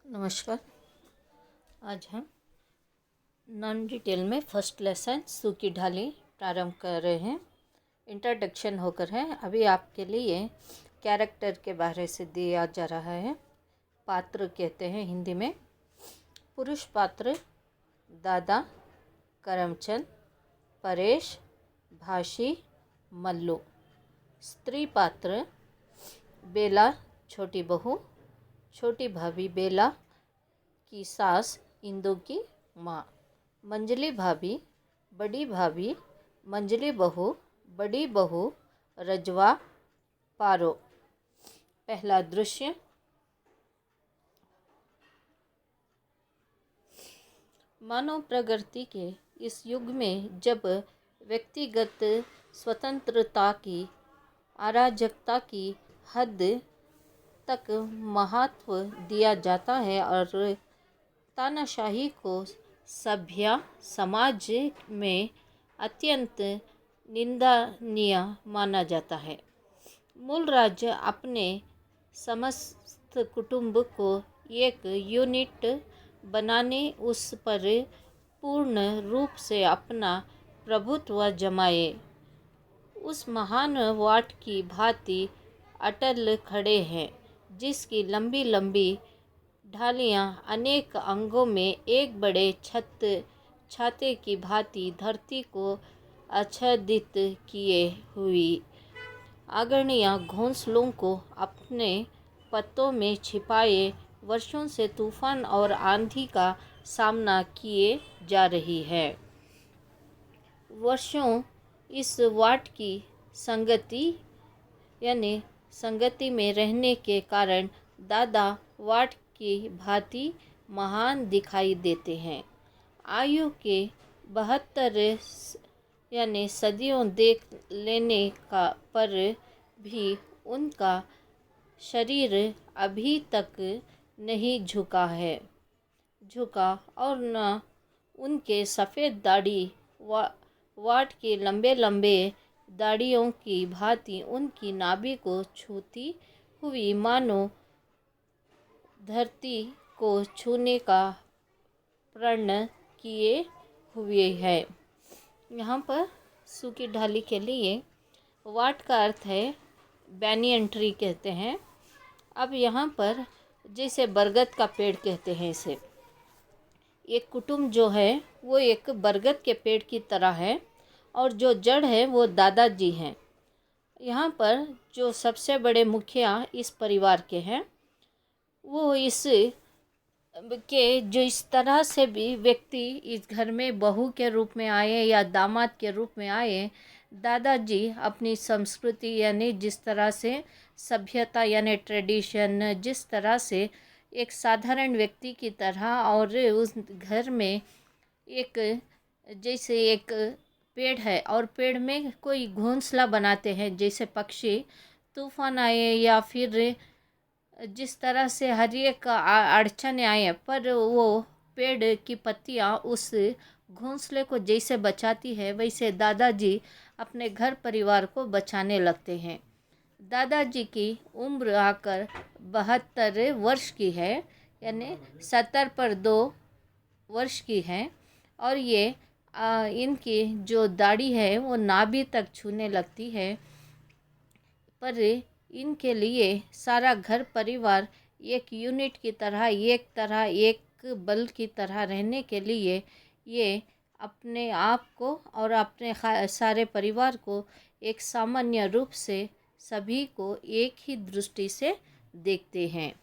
नमस्कार। आज हम नॉन डिटेल में फर्स्ट लेसन सू की ढाली प्रारंभ कर रहे हैं। इंट्रोडक्शन होकर है। अभी आपके लिए कैरेक्टर के बारे से दिया जा रहा है। पात्र कहते हैं हिंदी में। पुरुष पात्र दादा, करमचंद, परेश, भाशी, मल्लू। स्त्री पात्र बेला छोटी बहू, छोटी भाभी बेला की सास इंदू की माँ, मंजली भाभी, बड़ी भाभी, मंजली बहू, बड़ी बहू, रजवा, पारो। पहला दृश्य। मानव प्रगति के इस युग में जब व्यक्तिगत स्वतंत्रता की अराजकता की हद तक महत्व दिया जाता है और तानाशाही को सभ्य समाज में अत्यंत निंदनीय माना जाता है, मूल राज्य अपने समस्त कुटुंब को एक यूनिट बनाने, उस पर पूर्ण रूप से अपना प्रभुत्व जमाए, उस महान वाट की भांति अटल खड़े हैं, जिसकी लंबी लंबी ढालियाँ अनेक अंगों में एक बड़े छाते की भांति धरती को आच्छादित किए हुई अग्रणीय घोंसलों को अपने पत्तों में छिपाए वर्षों से तूफान और आंधी का सामना किए जा रही है। वर्षों इस वाट की संगति में रहने के कारण दादा वाट की भांति महान दिखाई देते हैं। आयु के 72 सदियों देख लेने का पर भी उनका शरीर अभी तक नहीं झुका और न उनके सफ़ेद दाढ़ी वाट के लंबे लंबे दाढ़ियों की भांति उनकी नाभि को छूती हुई मानो धरती को छूने का प्रण किए हुए है। यहाँ पर सू की ढाली के लिए वाट का अर्थ है बैनियन ट्री कहते हैं। अब यहाँ पर जैसे बरगद का पेड़ कहते हैं इसे, एक कुटुंब जो है वो एक बरगद के पेड़ की तरह है और जो जड़ है वो दादाजी हैं। यहाँ पर जो सबसे बड़े मुखिया इस परिवार के हैं, वो जो इस तरह से भी व्यक्ति इस घर में बहू के रूप में आए या दामाद के रूप में आए, दादाजी अपनी संस्कृति यानी जिस तरह से सभ्यता यानी ट्रेडिशन, जिस तरह से एक साधारण व्यक्ति की तरह और उस घर में जैसे एक पेड़ है और पेड़ में कोई घोंसला बनाते हैं, जैसे पक्षी तूफान आए या फिर जिस तरह से हर एक अड़चन आए पर वो पेड़ की पत्तियाँ उस घोंसले को जैसे बचाती है, वैसे दादाजी अपने घर परिवार को बचाने लगते हैं। दादाजी की उम्र आकर 72 वर्ष की है, यानी 70 पर 2 वर्ष की है और ये इनकी जो दाढ़ी है वो नाभि तक छूने लगती है। पर इनके लिए सारा घर परिवार एक यूनिट की तरह, एक बल की तरह रहने के लिए ये अपने आप को और अपने सारे परिवार को एक सामान्य रूप से सभी को एक ही दृष्टि से देखते हैं।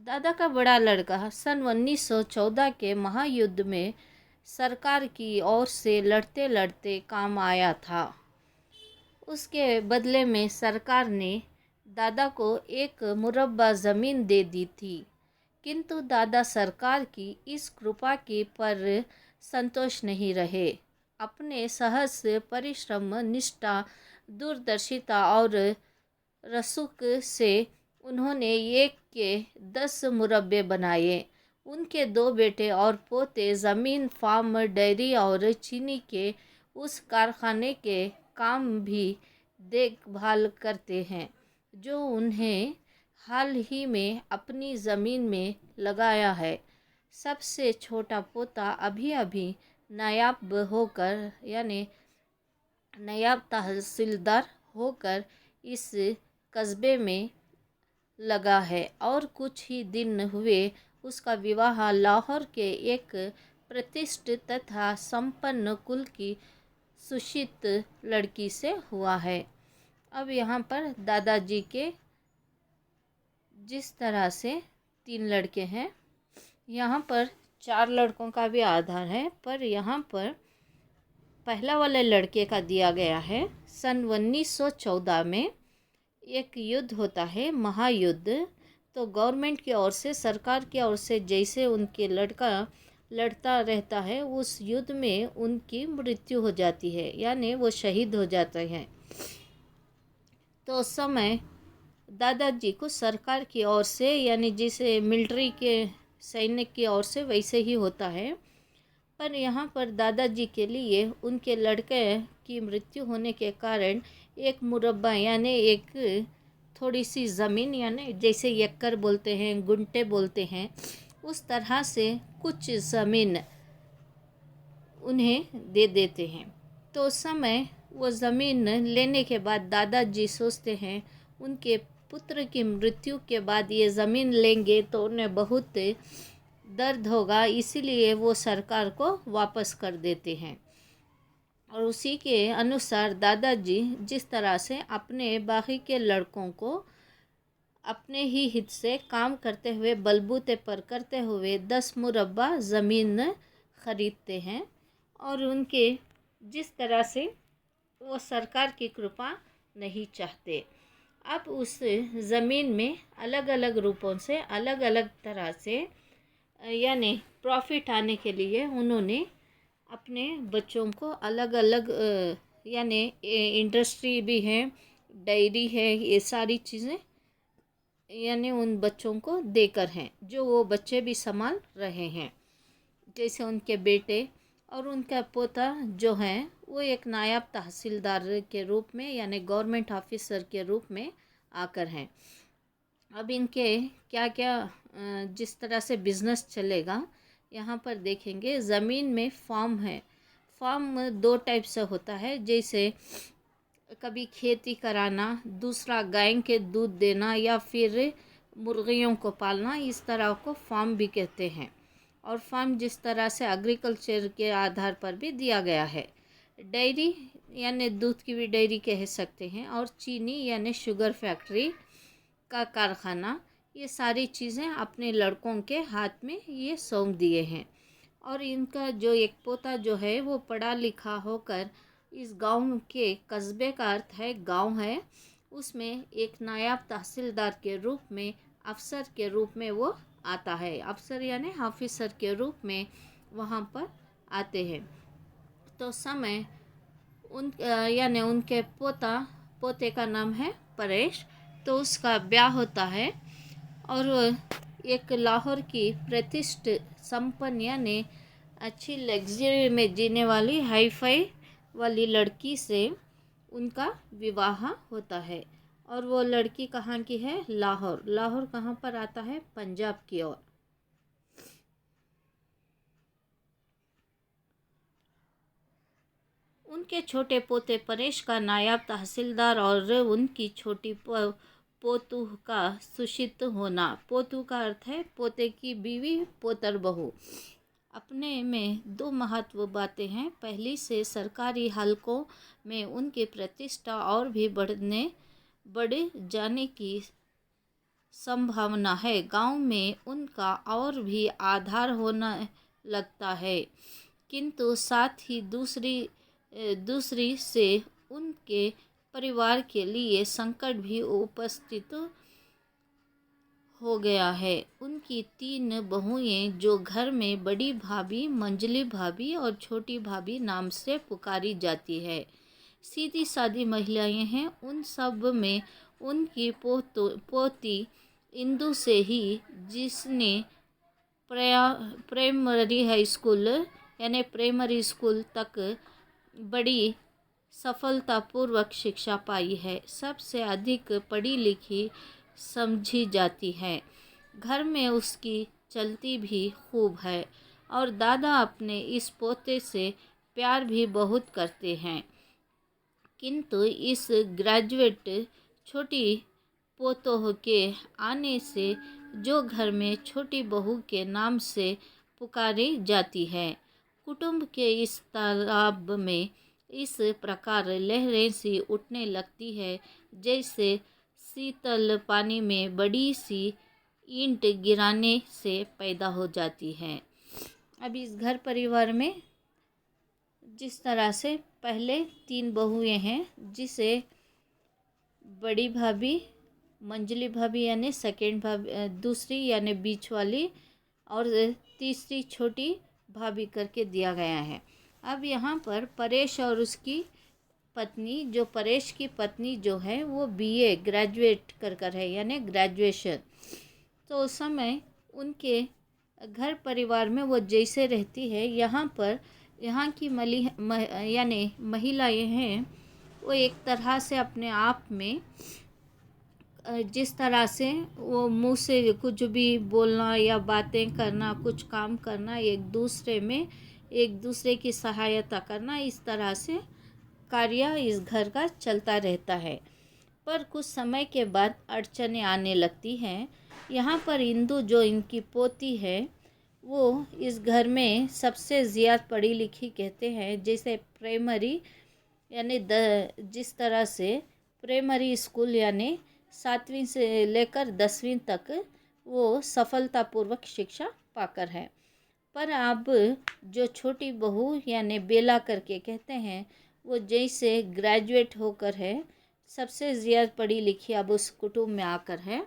दादा का बड़ा लड़का सन 1914 के महायुद्ध में सरकार की ओर से लड़ते लड़ते काम आया था। उसके बदले में सरकार ने दादा को एक मुरब्बा ज़मीन दे दी थी, किंतु दादा सरकार की इस कृपा की पर संतोष नहीं रहे। अपने सहज परिश्रम, निष्ठा, दूरदर्शिता और रसूख से उन्होंने एक के 10 मुरब्बे बनाए। उनके 2 बेटे और पोते ज़मीन, फार्म, डेयरी और चीनी के उस कारखाने के काम भी देखभाल करते हैं जो उन्हें हाल ही में अपनी ज़मीन में लगाया है। सबसे छोटा पोता अभी अभी नायाब होकर यानी नायब तहसीलदार होकर इस कस्बे में लगा है और कुछ ही दिन हुए उसका विवाह लाहौर के एक प्रतिष्ठित तथा संपन्न कुल की सुशिक्षित लड़की से हुआ है। अब यहाँ पर दादाजी के जिस तरह से 3 लड़के हैं, यहाँ पर 4 लड़कों का भी आधार है, पर यहाँ पर पहला वाले लड़के का दिया गया है। सन 1914 में एक युद्ध होता है, महायुद्ध। तो गवर्नमेंट की ओर से, सरकार की ओर से जैसे उनके लड़का लड़ता रहता है, उस युद्ध में उनकी मृत्यु हो जाती है, यानी वो शहीद हो जाते हैं। तो उस समय दादाजी को सरकार की ओर से, यानी जैसे मिलिट्री के सैनिक की ओर से वैसे ही होता है, पर यहाँ पर दादाजी के लिए उनके लड़के की मृत्यु होने के कारण एक मुरब्बा यानी एक थोड़ी सी ज़मीन, यानी जैसे एकड़ बोलते हैं, गुंटे बोलते हैं, उस तरह से कुछ ज़मीन उन्हें दे देते हैं। तो उस समय वो ज़मीन लेने के बाद दादाजी सोचते हैं उनके पुत्र की मृत्यु के बाद ये ज़मीन लेंगे तो उन्हें बहुत दर्द होगा, इसीलिए वो सरकार को वापस कर देते हैं। और उसी के अनुसार दादाजी जिस तरह से अपने बाकी के लड़कों को अपने ही हित से काम करते हुए, बलबूते पर करते हुए 10 मुरब्बा ज़मीन ख़रीदते हैं, और उनके जिस तरह से वो सरकार की कृपा नहीं चाहते। अब उस ज़मीन में अलग अलग रूपों से, अलग अलग तरह से, यानी प्रॉफिट आने के लिए उन्होंने अपने बच्चों को अलग अलग, यानी इंडस्ट्री भी है, डेयरी है, ये सारी चीज़ें यानी उन बच्चों को देकर हैं, जो वो बच्चे भी संभाल रहे हैं। जैसे उनके बेटे और उनका पोता जो हैं, वो एक नायब तहसीलदार के रूप में, यानी गवर्नमेंट ऑफिसर के रूप में आकर हैं। अब इनके क्या क्या जिस तरह से बिज़नेस चलेगा यहाँ पर देखेंगे। ज़मीन में फार्म है। फार्म 2 टाइप से होता है, जैसे कभी खेती कराना, दूसरा गाय के दूध देना, या फिर मुर्गियों को पालना, इस तरह को फार्म भी कहते हैं। और फार्म जिस तरह से एग्रीकल्चर के आधार पर भी दिया गया है। डेयरी यानी दूध की भी डेयरी कह सकते हैं, और चीनी यानी शुगर फैक्ट्री का कारखाना, ये सारी चीज़ें अपने लड़कों के हाथ में ये सौंप दिए हैं। और इनका जो एक पोता जो है वो पढ़ा लिखा होकर इस गांव के, कस्बे का अर्थ है गांव है, उसमें एक नायब तहसीलदार के रूप में, अफसर के रूप में वो आता है। अफसर यानी ऑफिसर के रूप में वहाँ पर आते हैं। तो समय यानी उनके पोते का नाम है परेश। तो उसका ब्याह होता है, और एक लाहौर की प्रतिष्ठित संपन्न यानी अच्छी लग्जरी में जीने वाली हाई फाई वाली लड़की से उनका विवाह होता है। और वो लड़की कहाँ की है? लाहौर। लाहौर कहाँ पर आता है? पंजाब की ओर। उनके छोटे पोते परेश का नायब तहसीलदार और उनकी छोटी पोतू का सुशिक्षित होना। पोतू का अर्थ है पोते की बीवी, पोतर बहू। अपने में 2 महत्व बातें हैं। पहली से सरकारी हलकों में उनकी प्रतिष्ठा और भी बढ़ जाने की संभावना है। गांव में उनका और भी आधार होना लगता है, किंतु साथ ही दूसरी से उनके परिवार के लिए संकट भी उपस्थित हो गया है। उनकी 3 बहुएं जो घर में बड़ी भाभी, मंजली भाभी और छोटी भाभी नाम से पुकारी जाती है, सीधी सादी महिलाएं हैं। उन सब में उनकी पोती इंदु से ही, जिसने प्राइमरी हाई स्कूल यानी प्राइमरी स्कूल तक बड़ी सफलतापूर्वक शिक्षा पाई है, सबसे अधिक पढ़ी लिखी समझी जाती है। घर में उसकी चलती भी खूब है और दादा अपने इस पोते से प्यार भी बहुत करते हैं। किंतु इस ग्रेजुएट छोटी पोतों के आने से जो घर में छोटी बहू के नाम से पुकारी जाती है, कुटुंब के इस तालाब में इस प्रकार लहरें सी उठने लगती है जैसे शीतल पानी में बड़ी सी ईंट गिराने से पैदा हो जाती है। अब इस घर परिवार में जिस तरह से पहले 3 बहुएं हैं, जिसे बड़ी भाभी, मंजली भाभी यानी सेकंड भाभी, दूसरी यानी बीच वाली, और तीसरी छोटी भाभी करके दिया गया है। अब यहाँ पर परेश और उसकी पत्नी, जो परेश की पत्नी जो है वो बीए ग्रेजुएट कर है यानी ग्रेजुएशन। तो उस समय उनके घर परिवार में वो जैसे रहती है, यहाँ पर यहाँ की यानी महिलाएं हैं, वो एक तरह से अपने आप में जिस तरह से वो मुंह से कुछ भी बोलना या बातें करना, कुछ काम करना, एक दूसरे की सहायता करना, इस तरह से कार्य इस घर का चलता रहता है। पर कुछ समय के बाद अड़चनें आने लगती हैं। यहाँ पर इंदु, जो इनकी पोती है, वो इस घर में सबसे ज़्यादा पढ़ी लिखी कहते हैं। जैसे प्राइमरी यानी जिस तरह से प्राइमरी स्कूल यानी 7वीं से लेकर 10वीं तक वो सफलतापूर्वक शिक्षा पाकर है। पर अब जो छोटी बहू यानी बेला करके कहते हैं, वो जैसे ग्रेजुएट होकर है, सबसे ज़्यादा पढ़ी लिखी अब उस कुटुंब में आकर है।